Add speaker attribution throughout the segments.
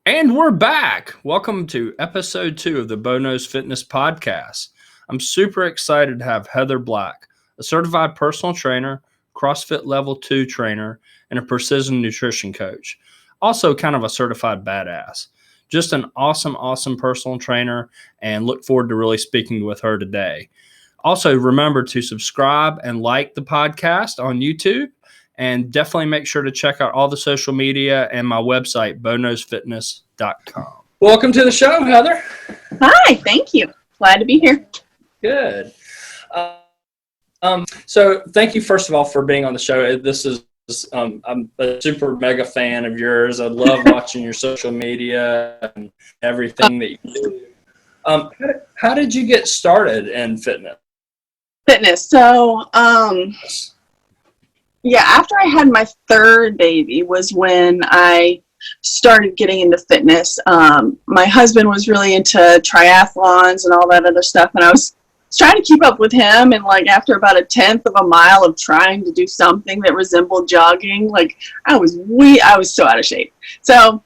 Speaker 1: And we're back. Welcome to episode 2 of the Bono's Fitness Podcast. I'm super excited to have Heather Black, a certified personal trainer, CrossFit Level 2 trainer, and a precision nutrition coach. Also, kind of a certified badass. Just an awesome personal trainer, and look forward to really speaking with her today. Also, remember to subscribe and like the podcast on YouTube. And definitely make sure to check out all the social media and my website, bonosfitness.com. Welcome to the show, Heather.
Speaker 2: Hi, thank you. Glad to be here.
Speaker 1: Good. So thank you, first of all, for being on the show. I'm a super mega fan of yours. I love watching your social media and everything that you do. How did you get started in fitness?
Speaker 2: So, after I had my third baby was when I started getting into fitness. My husband was really into triathlons and all that other stuff, and I was trying to keep up with him, and after about a tenth of a mile of trying to do something that resembled jogging, I was so out of shape. So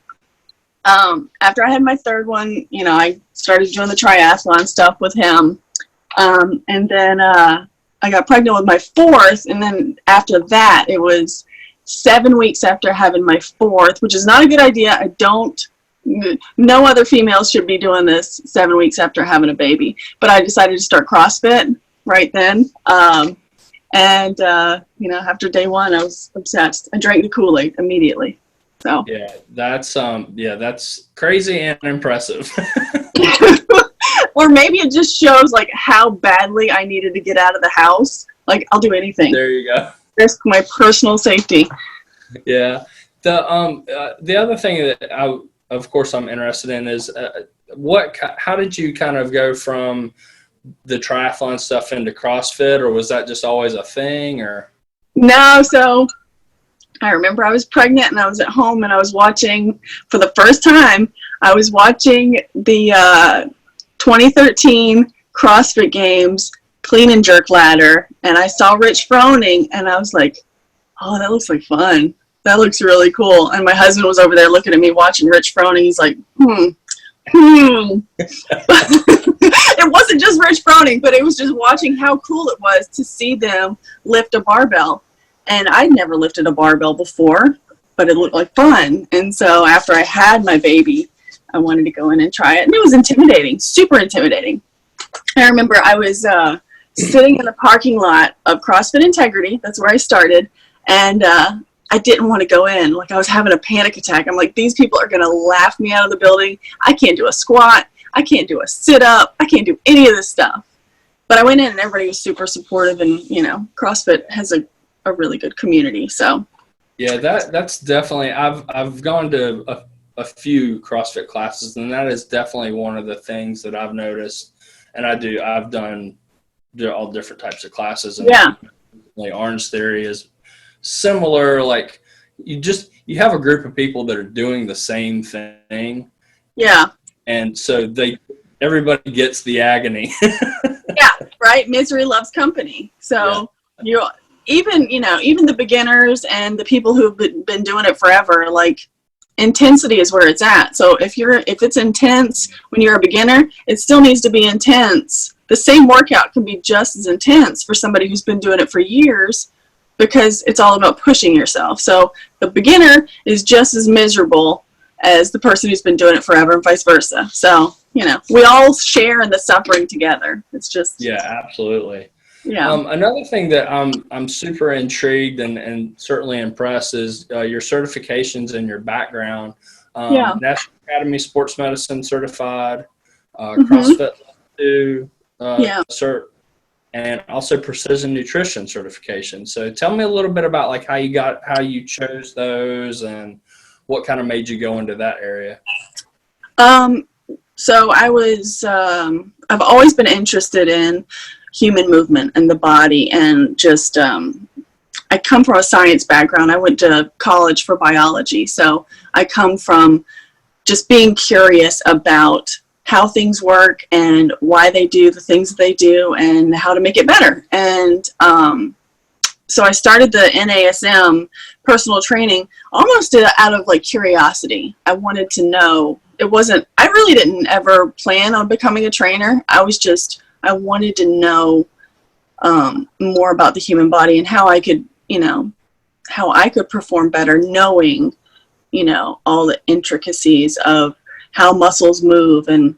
Speaker 2: after I had my third one, I started doing the triathlon stuff with him, and then I got pregnant with my fourth, and then after that, it was 7 weeks after having my fourth, which is not a good idea. No other females should be doing this 7 weeks after having a baby, but I decided to start CrossFit right then. After day one, I was obsessed. I drank the Kool-Aid immediately. So
Speaker 1: yeah, that's crazy and impressive.
Speaker 2: Or maybe it just shows how badly I needed to get out of the house. I'll do anything.
Speaker 1: There you go.
Speaker 2: Risk my personal safety.
Speaker 1: Yeah. The other thing that I'm interested in is how did you kind of go from the triathlon stuff into CrossFit, or was that just always a thing, or? No,
Speaker 2: so I remember I was pregnant and I was at home and I was watching, for the first time, the 2013 CrossFit Games clean and jerk ladder, and I saw Rich Froning, and I was like, oh, that looks like fun. That looks really cool. And my husband was over there looking at me watching Rich Froning. He's like, It wasn't just Rich Froning, but it was just watching how cool it was to see them lift a barbell. And I'd never lifted a barbell before, but it looked like fun. And so after I had my baby, I wanted to go in and try it. And it was intimidating, super intimidating. I remember I was sitting in the parking lot of CrossFit Integrity. That's where I started. And I didn't want to go in. I was having a panic attack. I'm like, these people are going to laugh me out of the building. I can't do a squat. I can't do a sit-up. I can't do any of this stuff. But I went in and everybody was super supportive. And, CrossFit has a really good community. So
Speaker 1: yeah, that's definitely, I've gone to a few CrossFit classes, and that is definitely one of the things that I've noticed. And I've done all different types of classes, and Orange Theory is similar. You have a group of people that are doing the same thing.
Speaker 2: Yeah.
Speaker 1: And so everybody gets the agony.
Speaker 2: Yeah, right. Misery loves company. So even the beginners and the people who've been doing it forever, intensity is where it's at. So if it's intense when you're a beginner, it still needs to be intense. The same workout can be just as intense for somebody who's been doing it for years, because it's all about pushing yourself. So the beginner is just as miserable as the person who's been doing it forever, and vice versa. So, we all share in the suffering together. It's just.
Speaker 1: Yeah, absolutely.
Speaker 2: Yeah.
Speaker 1: Another thing that I'm super intrigued and certainly impressed is your certifications and your background. National Academy Sports Medicine certified, CrossFit 2 cert, and also precision nutrition certification. So tell me a little bit about how you chose those and what kind of made you go into that area.
Speaker 2: So I've always been interested in human movement and the body, and just I come from a science background. I went to college for biology, so I come from just being curious about how things work and why they do the things they do and how to make it better. And So I started the NASM personal training almost out of like curiosity. I wanted to know. I really didn't ever plan on becoming a trainer. I wanted to know more about the human body and how I could, how I could perform better, knowing, all the intricacies of how muscles move and,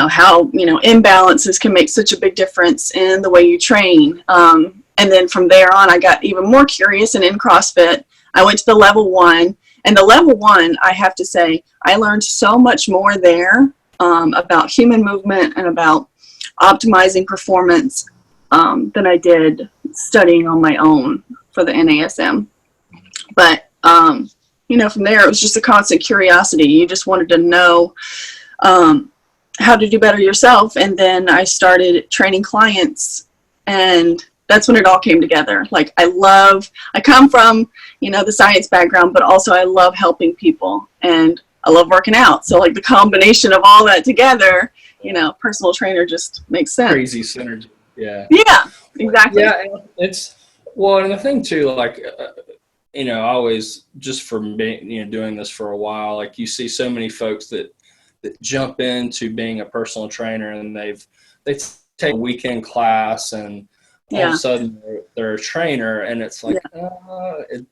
Speaker 2: how, imbalances can make such a big difference in the way you train. And then from there on, I got even more curious, and in CrossFit, I went to the level 1. And the level 1, I have to say, I learned so much more there about human movement and about optimizing performance than I did studying on my own for the NASM. But, from there, it was just a constant curiosity. You just wanted to know how to do better yourself. And then I started training clients, and that's when it all came together. Like, I come from, the science background, but also I love helping people, and I love working out. So like the combination of all that together, personal trainer just makes sense.
Speaker 1: Crazy synergy. Yeah.
Speaker 2: Yeah, exactly.
Speaker 1: Yeah. And the thing too, like, I always, just from being, doing this for a while, like you see so many folks that jump into being a personal trainer, and they take a weekend class, and all of a sudden they're a trainer, and it's like, it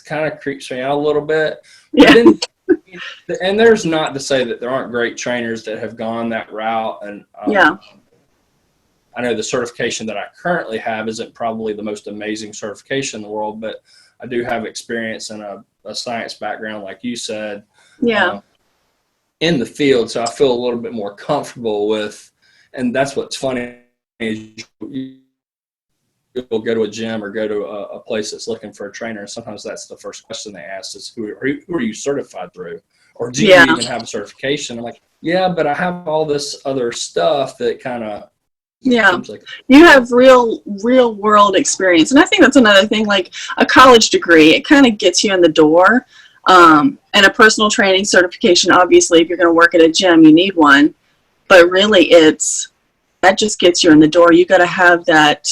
Speaker 1: kind of creeps me out a little bit. But then, and there's not to say that there aren't great trainers that have gone that route. And I know the certification that I currently have isn't probably the most amazing certification in the world, but I do have experience in a science background, like you said, in the field. So I feel a little bit more comfortable with, and that's what's funny is you'll go to a gym or go to a place that's looking for a trainer, and sometimes that's the first question they ask is, who are you certified through? Or do you even have a certification? I'm like, yeah, but I have all this other stuff that kind of seems like
Speaker 2: you have real world experience. And I think that's another thing, like a college degree, it kind of gets you in the door. And a personal training certification, obviously, if you're going to work at a gym, you need one. But really, that just gets you in the door. You got to have that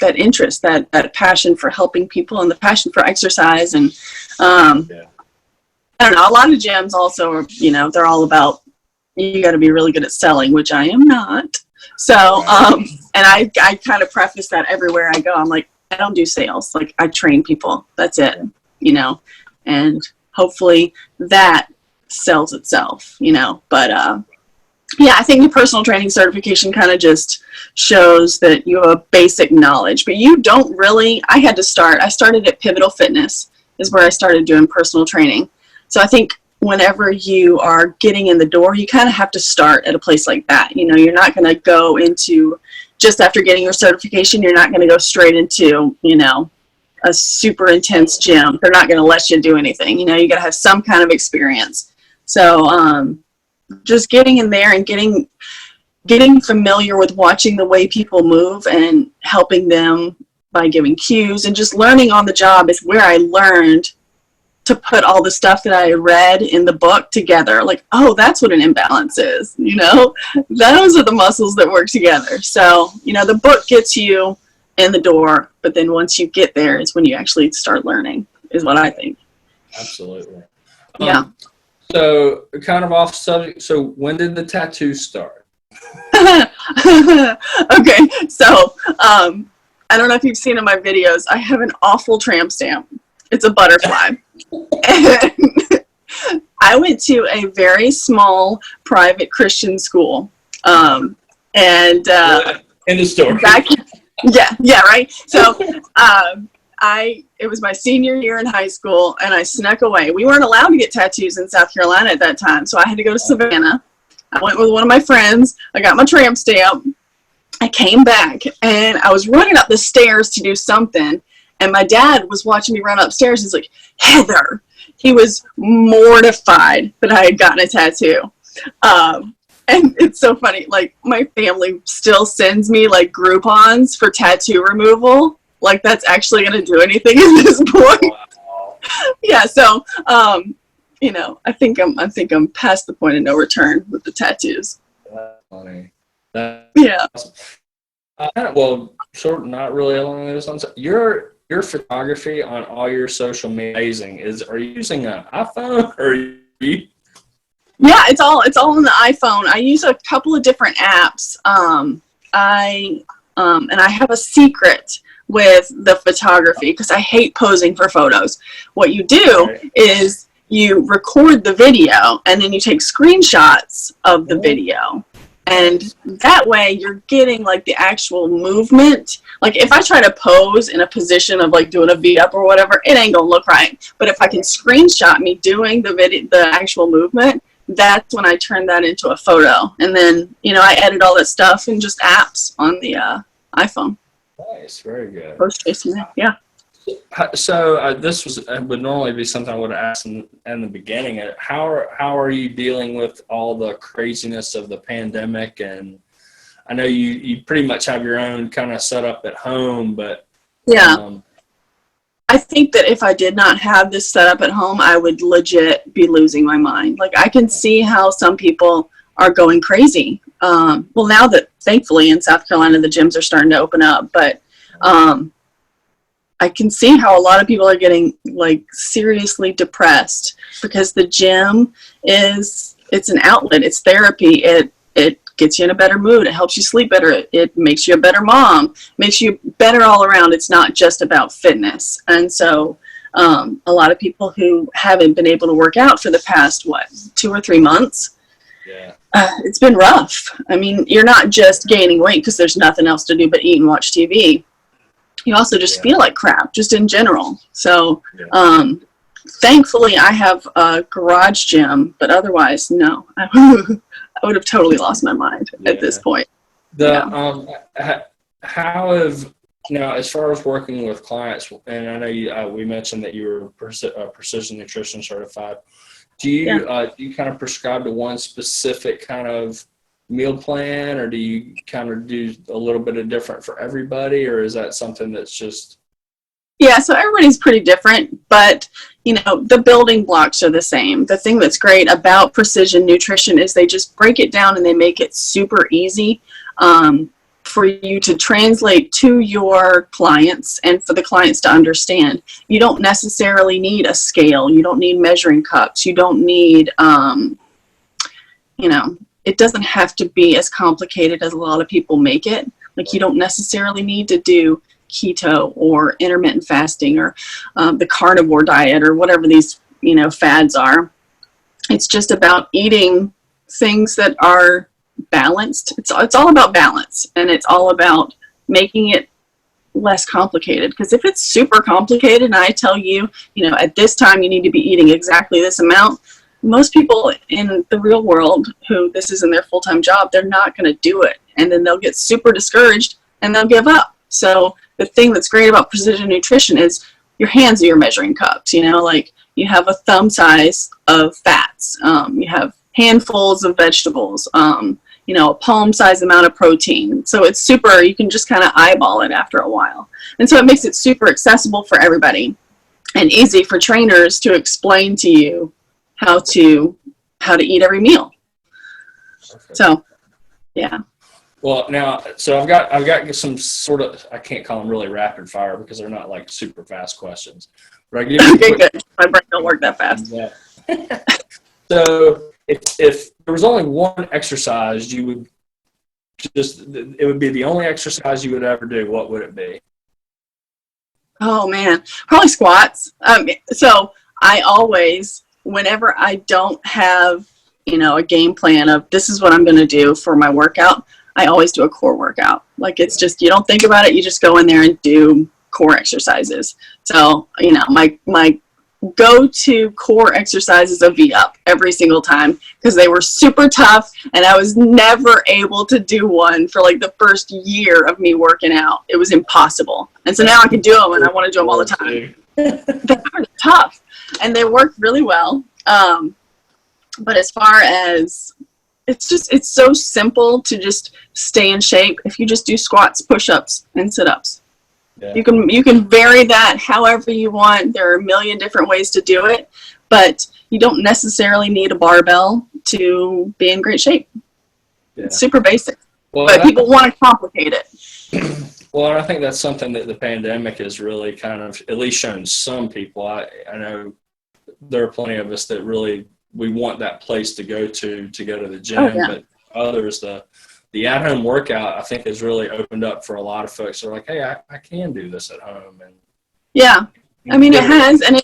Speaker 2: that interest, that passion for helping people, and the passion for exercise. And I don't know. A lot of gyms also are, they're all about, you got to be really good at selling, which I am not. So, and I kind of preface that everywhere I go. I'm like, I don't do sales. Like, I train people. That's it. And hopefully that sells itself. But I think the personal training certification kind of just shows that you have a basic knowledge, but you don't really. I started at Pivotal Fitness is where I started doing personal training. So I think whenever you are getting in the door, you kind of have to start at a place like that. You're not going to go into, just after getting your certification, you're not going to go straight into, a super intense gym. They're not going to let you do anything. You got to have some kind of experience. So just getting in there and getting familiar with watching the way people move and helping them by giving cues, and just learning on the job is where I learned to put all the stuff that I read in the book together. Like, oh, that's what an imbalance is. Those are the muscles that work together. So, the book gets you in the door, but then once you get there is when you actually start learning, is what I think.
Speaker 1: Absolutely.
Speaker 2: So
Speaker 1: kind of off subject. So when did the tattoos start?
Speaker 2: Okay. So, I don't know if you've seen in my videos, I have an awful tramp stamp. It's a butterfly. And I went to a very small private Christian school. And
Speaker 1: in the story.
Speaker 2: Right. So it was my senior year in high school, and I snuck away. We weren't allowed to get tattoos in South Carolina at that time, so I had to go to Savannah. I went with one of my friends. I got my tramp stamp. I came back, and I was running up the stairs to do something, and my dad was watching me run upstairs. He's like, Heather. He was mortified that I had gotten a tattoo. And it's so funny. Like, my family still sends me, like, Groupons for tattoo removal. Like, that's actually going to do anything at this point. Wow. So, I think I'm past the point of no return with the tattoos.
Speaker 1: That's funny.
Speaker 2: Yeah.
Speaker 1: Well, sort of not really along those lines. Your photography on all your social media amazing. Are you using an iPhone or are you?
Speaker 2: Yeah, it's all on the iPhone. I use a couple of different apps. And I have a secret with the photography because I hate posing for photos. What you do
Speaker 1: Right.
Speaker 2: is you record the video and then you take screenshots of the video. And that way you're getting like the actual movement. Like if I try to pose in a position of like doing a V-up or whatever, it ain't gonna look right. But if I can screenshot me doing the actual movement, that's when I turn that into a photo. And then, I edit all that stuff in just apps on the iPhone.
Speaker 1: Nice, very good.
Speaker 2: Post chasing it, yeah.
Speaker 1: So this would normally be something I would have asked in the beginning. How are you dealing with all the craziness of the pandemic? And I know you pretty much have your own kind of setup at home, but
Speaker 2: yeah. I think that if I did not have this set up at home, I would legit be losing my mind. Like I can see how some people are going crazy. Well, now that thankfully in South Carolina the gyms are starting to open up, but I can see how a lot of people are getting like seriously depressed because the gym it's an outlet, it's therapy, it gets you in a better mood, it helps you sleep better, it makes you a better mom, makes you better all around. It's not just about fitness. And so a lot of people who haven't been able to work out for the past 2 or 3 months, it's been rough. I mean, you're not just gaining weight because there's nothing else to do but eat and watch TV. You also just feel like crap, just in general. So, thankfully, I have a garage gym, but otherwise, no. I would have totally lost my mind at this point.
Speaker 1: How have now, as far as working with clients, and I know we mentioned that you were precision nutrition certified. Do you kind of prescribe to one specific kind of meal plan, or do you kind of do a little bit of different for everybody, or is that something that's just?
Speaker 2: Yeah, so everybody's pretty different, but the building blocks are the same. The thing that's great about precision nutrition is they just break it down and they make it super easy for you to translate to your clients and for the clients to understand. You don't necessarily need a scale. You don't need measuring cups. You don't need, it doesn't have to be as complicated as a lot of people make it. Like you don't necessarily need to do keto or intermittent fasting or the carnivore diet or whatever these, fads are. It's just about eating things that are balanced. It's all about balance, and it's all about making it less complicated. Because if it's super complicated and I tell you, at this time you need to be eating exactly this amount, most people in the real world who this isn't their full-time job, they're not going to do it. And then they'll get super discouraged and they'll give up. So the thing that's great about precision nutrition is your hands are your measuring cups. Like you have a thumb size of fats. You have handfuls of vegetables. A palm size amount of protein. So it's super, you can just kind of eyeball it after a while. And so it makes it super accessible for everybody and easy for trainers to explain to you how to eat every meal. Perfect. So, yeah.
Speaker 1: Well, now, so I've got some sort of, I can't call them really rapid fire because they're not like super fast questions. But I give you
Speaker 2: good. My brain don't work that fast.
Speaker 1: Yeah. So if there was only one exercise it would be the only exercise you would ever do, what would it be?
Speaker 2: Oh man, probably squats. So I always, whenever I don't have, a game plan of this is what I'm going to do for my workout, I always do a core workout. Like it's just, you don't think about it. You just go in there and do core exercises. So, my go-to core exercise is a V-up every single time because they were super tough and I was never able to do one for like the first year of me working out. It was impossible. And so now I can do them and I want to do them all the time. They are tough and they work really well. But as far as it's so simple to just stay in shape if you just do squats, push-ups, and sit-ups. Yeah. You can vary that however you want. There are a million different ways to do it, but you don't necessarily need a barbell to be in great shape. Yeah. It's super basic, but people want to complicate it.
Speaker 1: Well, and I think that's something that the pandemic has really kind of at least shown some people. I know there are plenty of us that really we want that place to go to the
Speaker 2: Oh
Speaker 1: gym,
Speaker 2: yeah.
Speaker 1: but others the at home workout I think has really opened up for a lot of folks. They're like, hey, I can do this at home, and
Speaker 2: Yeah. I mean, it
Speaker 1: get
Speaker 2: has, and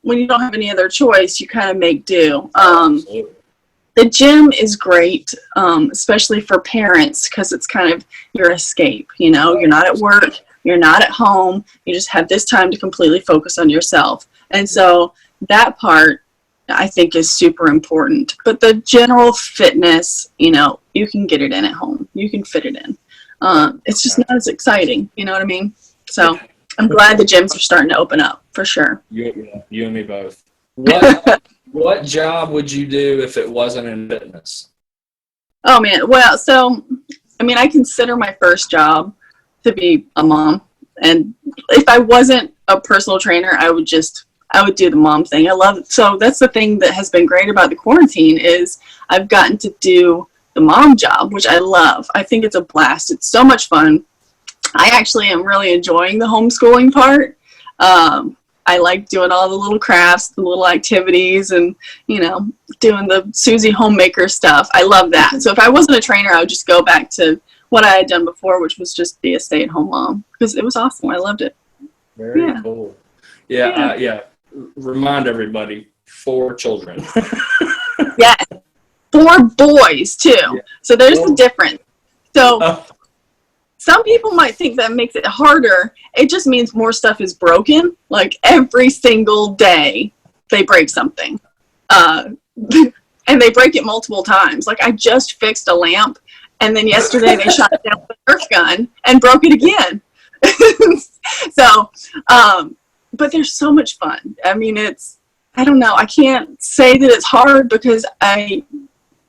Speaker 2: when you don't have any other choice, you kind of make do.
Speaker 1: absolutely.
Speaker 2: The gym is great, especially for parents, because it's kind of your escape. You know, you're not at work, you're not at home, you just have this time to completely focus on yourself. And so that part, I think, is super important. But the general fitness, you know, you can get it in at home. You can fit it in. It's just not as exciting. You know what I mean? So I'm glad the gyms are starting to open up, for sure.
Speaker 1: You and me both. What job would you do if it wasn't in fitness?
Speaker 2: Oh man, well, so I mean, I consider my first job to be a mom, and if I wasn't a personal trainer, I would do the mom thing. I love it. So that's the thing that has been great about the quarantine is I've gotten to do the mom job, which I love. I think it's a blast. It's so much fun. I actually am really enjoying the homeschooling part. I like doing all the little crafts, the little activities, and, you know, doing the Susie homemaker stuff. I love that. So if I wasn't a trainer, I would just go back to what I had done before, which was just be a stay-at-home mom, because it was awesome. I loved it.
Speaker 1: Very cool. Yeah. Remind everybody, 4 children.
Speaker 2: Yeah. 4 boys, too. Yeah. So there's the difference. So some people might think that makes it harder. It just means more stuff is broken. Like every single day they break something. And they break it multiple times. Like I just fixed a lamp, and then yesterday they shot it down with a Nerf gun and broke it again. So, but they're so much fun. I mean, I don't know. I can't say that it's hard because I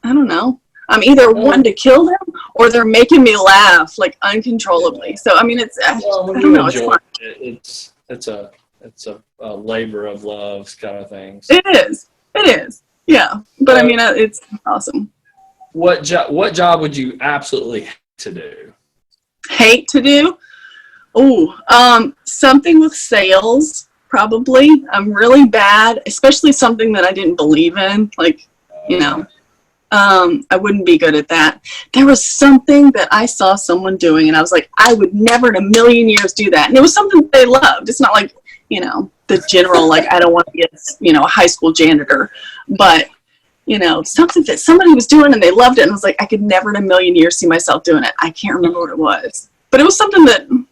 Speaker 2: don't know. I'm either wanting to kill them or they're making me laugh like uncontrollably. So I mean, I don't know. It's fun.
Speaker 1: It's a labor of love kind of thing.
Speaker 2: So. It is. Yeah. But I mean, it's awesome.
Speaker 1: What job would you absolutely hate to do?
Speaker 2: Hate to do? Oh, something with sales, probably. I'm really bad, especially something that I didn't believe in. Like, you know. I wouldn't be good at that. There was something that I saw someone doing, and I was like, I would never in a million years do that. And it was something that they loved. It's not like, you know, the general, like, I don't want to be a high school janitor. But, you know, something that somebody was doing and they loved it. And I was like, I could never in a million years see myself doing it. I can't remember what it was. But it was something that, you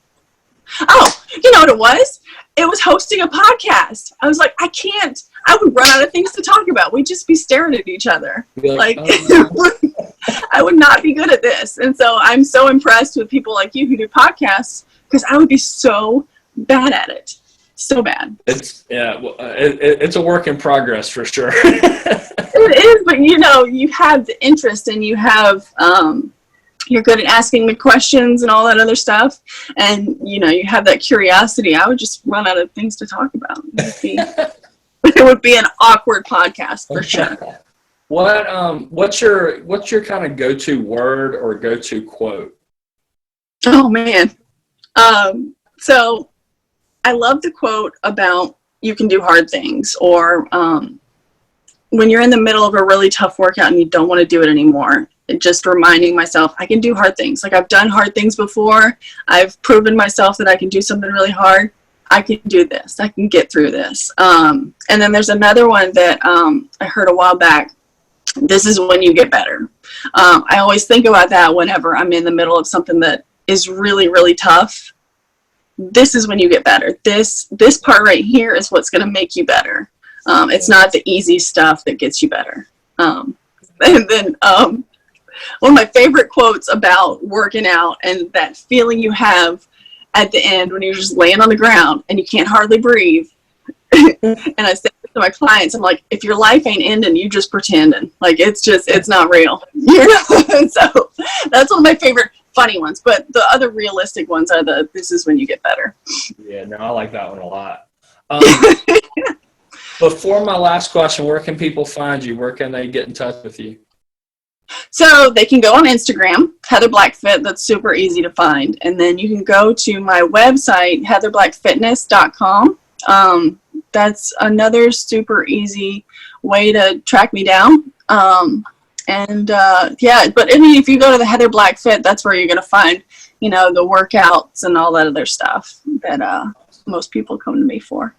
Speaker 2: know what it was? It was hosting a podcast. I was like, I would run out of things to talk about. We'd just be staring at each other. Like, I would not be good at this. And so I'm so impressed with people like you who do podcasts, because I would be so bad at it. So bad.
Speaker 1: It's a work in progress for sure.
Speaker 2: It is, but you know, you have the interest and you have, you're good at asking the questions and all that other stuff. And, you know, you have that curiosity. I would just run out of things to talk about. It would be an awkward podcast for sure.
Speaker 1: What's your kind of go-to word or go-to quote?
Speaker 2: Oh man. So I love the quote about you can do hard things, or when you're in the middle of a really tough workout and you don't want to do it anymore, just reminding myself I can do hard things. Like I've done hard things before. I've proven myself that I can do something really hard. I can do this. I can get through this. And then there's another one that I heard a while back. This is when you get better. I always think about that whenever I'm in the middle of something that is really, really tough. This is when you get better. This part right here is what's going to make you better. It's not the easy stuff that gets you better. And then one of my favorite quotes about working out and that feeling you have at the end when you're just laying on the ground and you can't hardly breathe. And I say to my clients, I'm like, if your life ain't ending, you just pretending. Like it's not real. You know? And so that's one of my favorite funny ones. But the other realistic ones are this is when you get better.
Speaker 1: Yeah, no, I like that one a lot. Before my last question, where can people find you? Where can they get in touch with you?
Speaker 2: So they can go on Instagram, Heather Black Fit. That's super easy to find. And then you can go to my website, heatherblackfitness.com. That's another super easy way to track me down. Yeah, but I mean, if you go to the Heather Black Fit, that's where you're going to find, the workouts and all that other stuff that most people come to me for.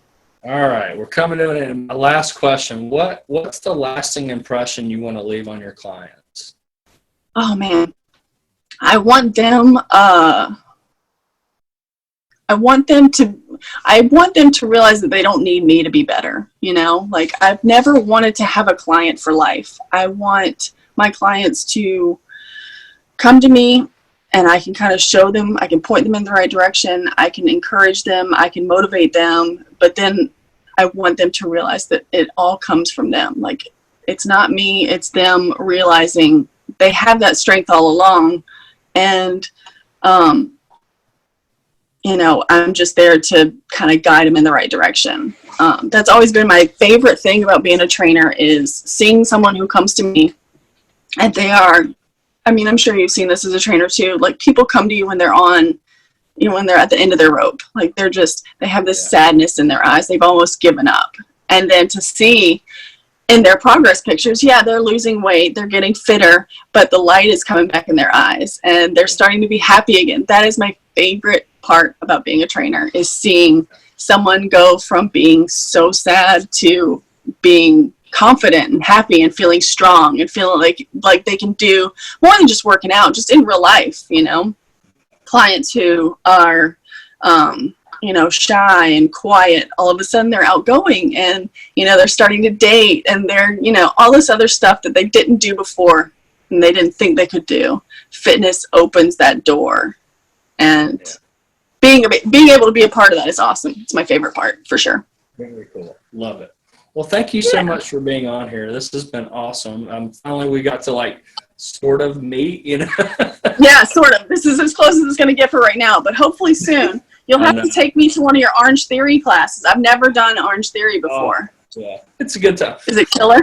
Speaker 1: All right, we're coming to an end. My last question: what's the lasting impression you want to leave on your clients?
Speaker 2: Oh man, I want them to realize that they don't need me to be better. Like, I've never wanted to have a client for life. I want my clients to come to me and I can kind of show them, I can point them in the right direction, I can encourage them, I can motivate them, but then I want them to realize that it all comes from them. Like, it's not me, it's them realizing they have that strength all along, and I'm just there to kind of guide them in the right direction. That's always been my favorite thing about being a trainer, is seeing someone who comes to me and they are, I'm sure you've seen this as a trainer too, like, people come to you when they're when they're at the end of their rope. Like, they have this sadness in their eyes. They've almost given up. And then to see in their progress pictures, they're losing weight, they're getting fitter, but the light is coming back in their eyes and they're starting to be happy again. That is my favorite part about being a trainer, is seeing someone go from being so sad to being confident and happy and feeling strong and feeling like they can do more than just working out, just in real life. Clients who are shy and quiet, all of a sudden they're outgoing, and they're starting to date, and they're all this other stuff that they didn't do before and they didn't think they could do. Fitness opens that door, and being able to be a part of that is awesome. It's my favorite part, for sure.
Speaker 1: Very cool. Love it. Well, thank you so much for being on here. This has been awesome. Finally, we got to sort of meet,
Speaker 2: Yeah, sort of. This is as close as it's going to get for right now, but hopefully soon. You'll have to take me to one of your Orange Theory classes. I've never done Orange Theory before.
Speaker 1: Oh, yeah, it's a good time.
Speaker 2: Is it killer?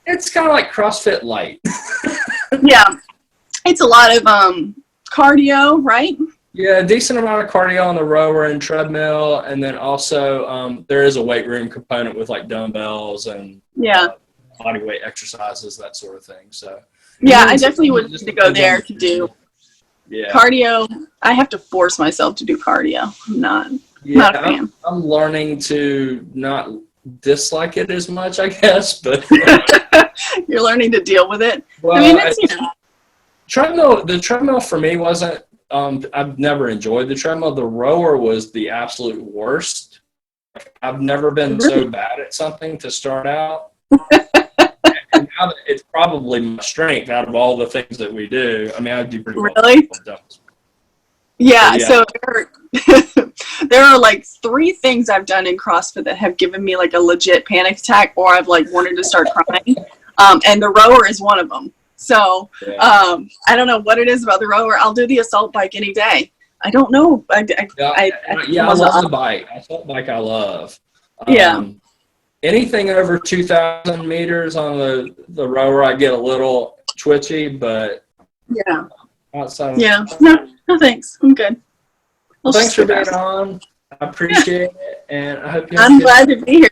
Speaker 1: It's kind of like CrossFit light.
Speaker 2: Yeah. It's a lot of cardio, right?
Speaker 1: Yeah, a decent amount of cardio on the rower and treadmill, and then also there is a weight room component with dumbbells and body weight exercises, that sort of thing. So
Speaker 2: I definitely would need to go there to do cardio. I have to force myself to do cardio. I'm not a fan. I'm
Speaker 1: learning to not dislike it as much, I guess, but
Speaker 2: you're learning to deal with it.
Speaker 1: Well, the treadmill for me wasn't. I've never enjoyed the treadmill. The rower was the absolute worst. I've never been so bad at something to start out. And now that it's probably my strength out of all the things that we do. I do pretty well.
Speaker 2: Really? Yeah, so there are 3 things I've done in CrossFit that have given me a legit panic attack, or I've wanted to start crying. And the rower is one of them. So I don't know what it is about the rower. I'll do the assault bike any day. I don't know. I
Speaker 1: love the bike. Assault bike I love. Anything over 2,000 meters on the rower, I get a little twitchy, but outside.
Speaker 2: No thanks. I'm good.
Speaker 1: Thanks for being on. I appreciate it, and I hope you.
Speaker 2: I'm glad to be here.